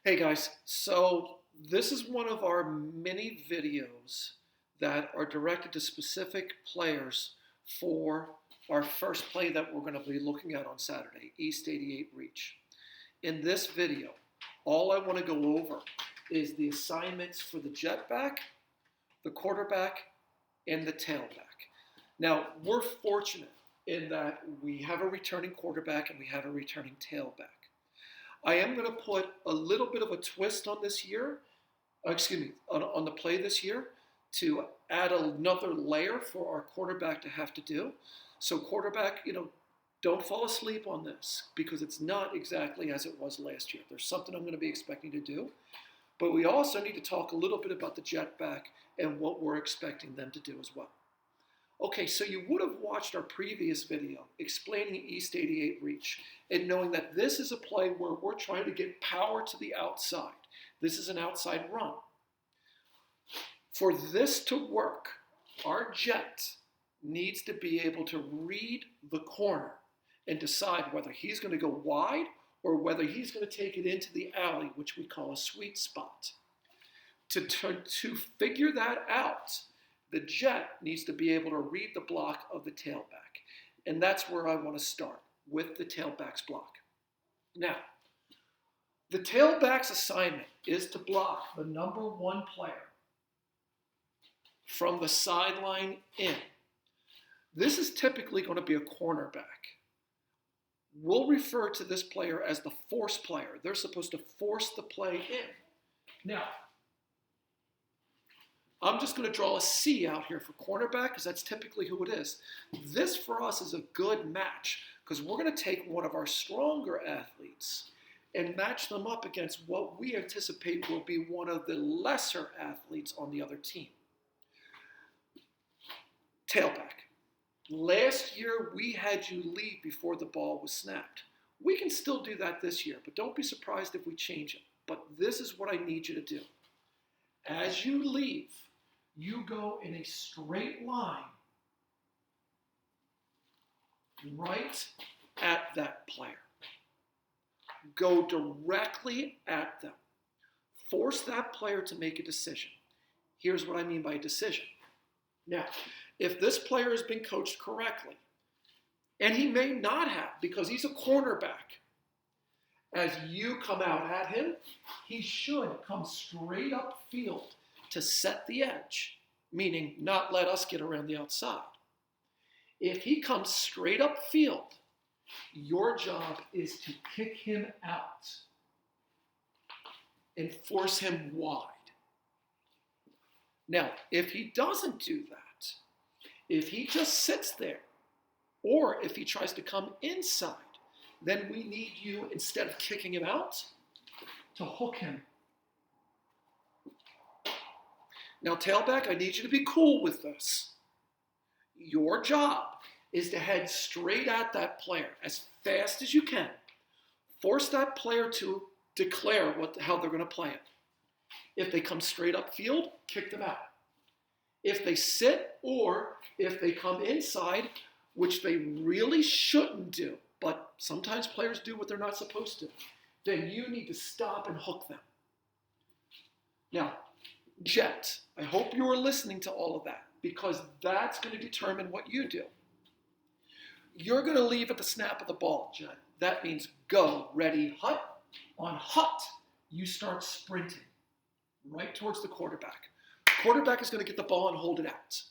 Hey guys, so this is one of our mini videos that are directed to specific players for our first play that we're going to be looking at on Saturday, East 88 Reach. In this video, all I want to go over is the assignments for the jetback, the quarterback, and the tailback. Now, we're fortunate in that we have a returning quarterback and we have a returning tailback. I am going to put a little bit of a twist on this year, on the play this year to add another layer for our quarterback to have to do. So quarterback, don't fall asleep on this because it's not exactly as it was last year. There's something I'm going to be expecting to do. But we also need to talk a little bit about the jetback and what we're expecting them to do as well. Okay, so you would have watched our previous video explaining East 88 Reach and knowing that this is a play where we're trying to get power to the outside. This is an outside run. For this to work, our jet needs to be able to read the corner and decide whether he's going to go wide or whether he's going to take it into the alley, which we call a sweet spot. To figure that out, the jet needs to be able to read the block of the tailback. And that's where I want to start, with the tailback's block. Now, the tailback's assignment is to block the number one player from the sideline in. This is typically going to be a cornerback. We'll refer to this player as the force player. They're supposed to force the play in. Now, I'm just going to draw a C out here for cornerback because that's typically who it is. This for us is a good match because we're going to take one of our stronger athletes and match them up against what we anticipate will be one of the lesser athletes on the other team. Tailback. Last year we had you leave before the ball was snapped. We can still do that this year, but don't be surprised if we change it. But this is what I need you to do. As you leave, you go in a straight line right at that player. Go directly at them. Force that player to make a decision. Here's what I mean by a decision. Now, if this player has been coached correctly, and he may not have because he's a cornerback, as you come out at him, he should come straight up field to set the edge, meaning not let us get around the outside. If he comes straight up field, your job is to kick him out and force him wide. Now, if he doesn't do that, if he just sits there, or if he tries to come inside, then we need you, instead of kicking him out, to hook him. Now, tailback, I need you to be cool with this. Your job is to head straight at that player as fast as you can. Force that player to declare how they're going to play it. If they come straight up field, kick them out. If they sit or if they come inside, which they really shouldn't do, but sometimes players do what they're not supposed to, then you need to stop and hook them. Now, jet, I hope you are listening to all of that because that's going to determine what you do. You're going to leave at the snap of the ball, jet. That means go, ready, hut. On hut, you start sprinting right towards the quarterback. Quarterback is going to get the ball and hold it out.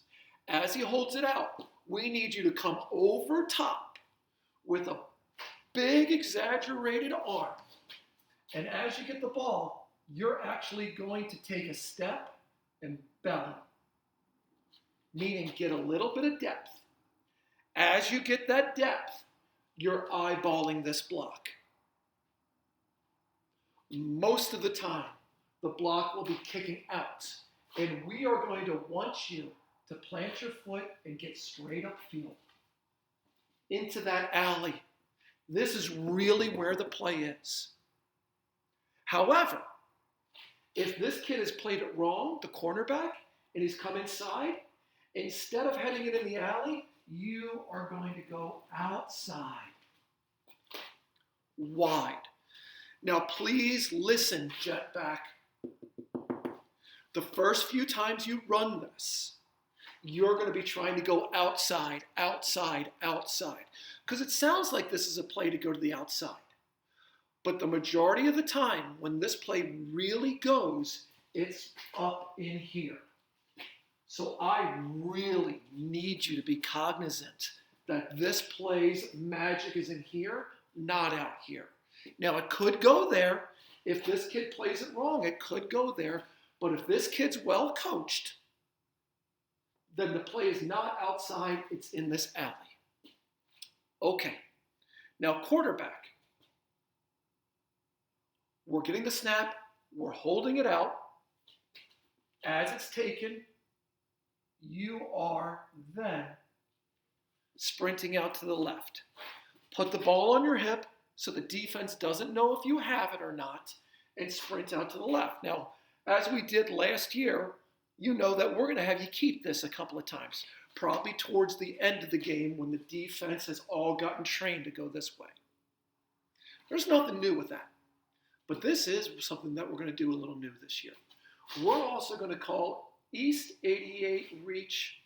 As he holds it out, we need you to come over top with a big exaggerated arm. And as you get the ball, you're actually going to take a step and belly, meaning get a little bit of depth. As you get that depth, you're eyeballing this block. Most of the time, the block will be kicking out, and we are going to want you to plant your foot and get straight up field into that alley. This is really where the play is. However, if this kid has played it wrong, the cornerback, and he's come inside, instead of heading it in the alley, you are going to go outside, wide. Now, please listen, Jetback. The first few times you run this, you're going to be trying to go outside, outside, outside. Because it sounds like this is a play to go to the outside. But the majority of the time, when this play really goes, it's up in here. So I really need you to be cognizant that this play's magic is in here, not out here. Now, it could go there. If this kid plays it wrong, it could go there. But if this kid's well coached, then the play is not outside, it's in this alley. Okay, now quarterback. We're getting the snap, we're holding it out. As it's taken, you are then sprinting out to the left. Put the ball on your hip so the defense doesn't know if you have it or not, and sprint out to the left. Now, as we did last year, you know that we're going to have you keep this a couple of times, probably towards the end of the game when the defense has all gotten trained to go this way. There's nothing new with that. But this is something that we're going to do a little new this year. We're also going to call East 88 Reach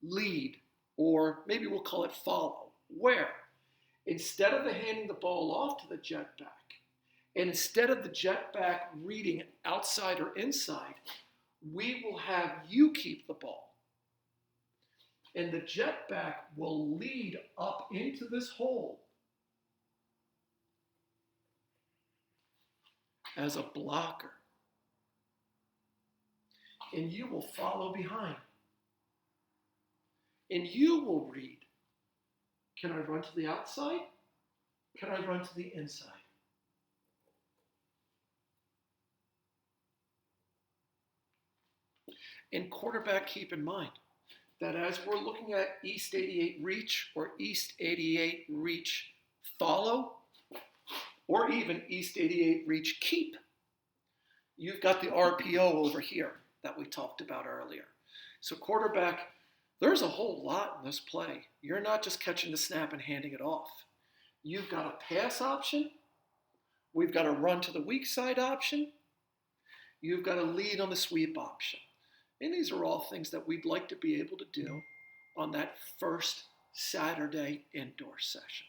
Lead, or maybe we'll call it Follow, where instead of handing the ball off to the Jetback, and instead of the Jetback reading outside or inside, we will have you keep the ball. And the Jetback will lead up into this hole as a blocker. And you will follow behind. And you will read, can I run to the outside? Can I run to the inside? And quarterback, keep in mind that as we're looking at East 88 Reach or East 88 Reach Follow, or even East 88 Reach Keep, you've got the RPO over here that we talked about earlier. So quarterback, there's a whole lot in this play. You're not just catching the snap and handing it off. You've got a pass option. We've got a run to the weak side option. You've got a lead on the sweep option. And these are all things that we'd like to be able to do on that first Saturday indoor session.